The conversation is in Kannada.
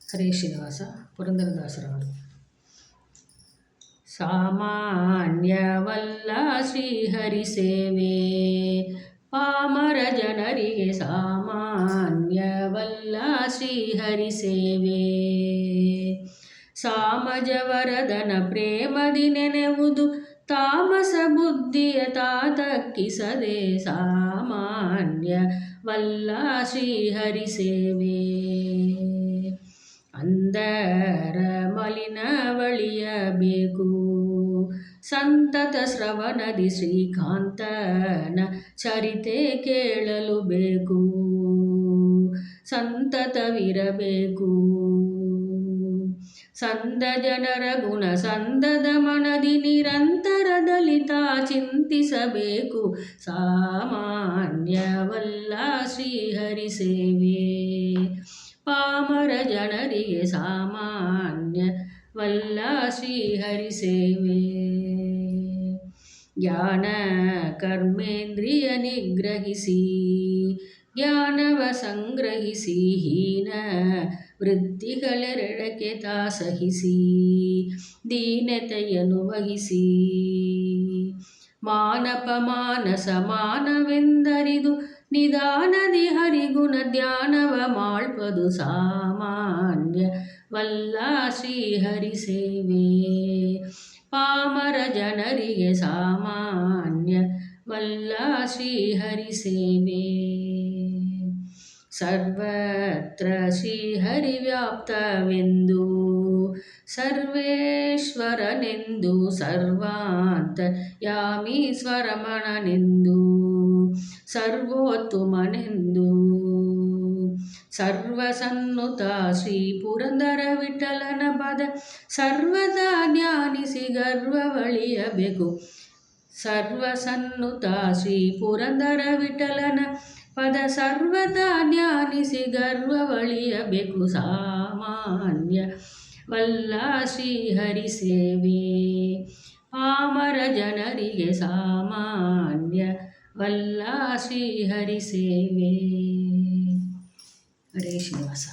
ಹರೇ ಶ್ರೀನಿವಾಸ ಪುರಂದರದಾಸರ ಹಾಡು. ಸಾಮಾನ್ಯವಲ್ಲ ಶ್ರೀಹರಿ ಸೇವೆ, ಪಾಮರ ಜನರಿಗೆ ಸಾಮಾನ್ಯವಲ್ಲ ಶ್ರೀಹರಿ ಸೇವೆ. ಸಾಮಜವರದನ ಪ್ರೇಮದಿ ನೆನೆವುದು, ತಾಮಸ ಬುದ್ಧಿಯ ತಾತಕ್ಕಿಸದೆ ಸಾಮಾನ್ಯವಲ್ಲ ಶ್ರೀಹರಿ ಸೇವೆ. ಅಂದರ ಮಲಿನವಳಿಯಬೇಕು, ಸಂತತ ಶ್ರವಣದಿ ಶ್ರೀಕಾಂತನ ಚರಿತೆ ಕೇಳಲು ಬೇಕು. ಸಂತತವಿರಬೇಕು ಸಂದ ಜನರ ಗುಣ ಸಂದದ ಮನದಿ ನಿರಂತರದಲ್ಲಿ ತಾ ಚಿಂತಿಸಬೇಕು. ಸಾಮಾನ್ಯವಲ್ಲ ಶ್ರೀಹರಿ ಸೇವೆ, ಪಾಮರ ಜನರಿಗೆ ಸಾಮಾನ್ಯವಲ್ಲ ಶ್ರೀಹರಿ ಸೇವೆ. ಜ್ಞಾನ ಕರ್ಮೇಂದ್ರಿಯ ನಿಗ್ರಹಿಸಿ ಜ್ಞಾನವ ಸಂಗ್ರಹಿಸಿ, ಹೀನ ವೃತ್ತಿಗಳೆರಡಕ್ಕೆ ತಾ ಸಹಿಸಿ ದೀನತೆಯನ್ನು ವಹಿಸಿ. ಮಾನಪಮಾನ ಸಮಾನವೆಂದರಿದು ನಿಧಾನದಿ ಹರಿಗುಣ ಧ್ಯಾನವ ಮಾಳ್ಪದು. ಸಾಮಾನ್ಯವಲ್ಲ ಶ್ರೀಹರಿ ಸೇವೆ, ಪಾಮರ ಜನರಿಗೆ ಸಾಮಾನ್ಯವಲ್ಲ ಶ್ರೀಹರಿ ಸೇವೆ. ಸರ್ವತ್ರ ಶ್ರೀಹರಿ ವ್ಯಾಪ್ತವೆಂದು ಸರ್ವೇಶ್ವರನೆಂದು, ಸರ್ವಾಂತರ್ಯಾಮೀಶ್ವರಮಣನೆಂದು ಸರ್ವೋತ್ತಮನೆಂದು, ಸರ್ವಸನ್ನುತ ಶ್ರೀ ಪುರಂದರ ವಿಠಲನ ಪದ ಸರ್ವದಾ ಧ್ಯಾನಿಸಿ ಗರ್ವವಳಿಯಬೇಕು. ಸರ್ವಸನ್ನುತ ಶ್ರೀ ಪುರಂದರ ವಿಠಲನ ಪದ ಸರ್ವದಾ ಧ್ಯಾನಿಸಿ ಗರ್ವವಳಿಯಬೇಕು. ಸಾಮಾನ್ಯವಲ್ಲ ಶ್ರೀಹರಿ ಸೇವೆ, ಪಾಮರ ಜನರಿಗೆ ಸಾಮಾನ್ಯವಲ್ಲ ಶ್ರೀಹರಿ ಸೇವೆ. ಹರೇ ಶ್ರೀನಿವಾಸ.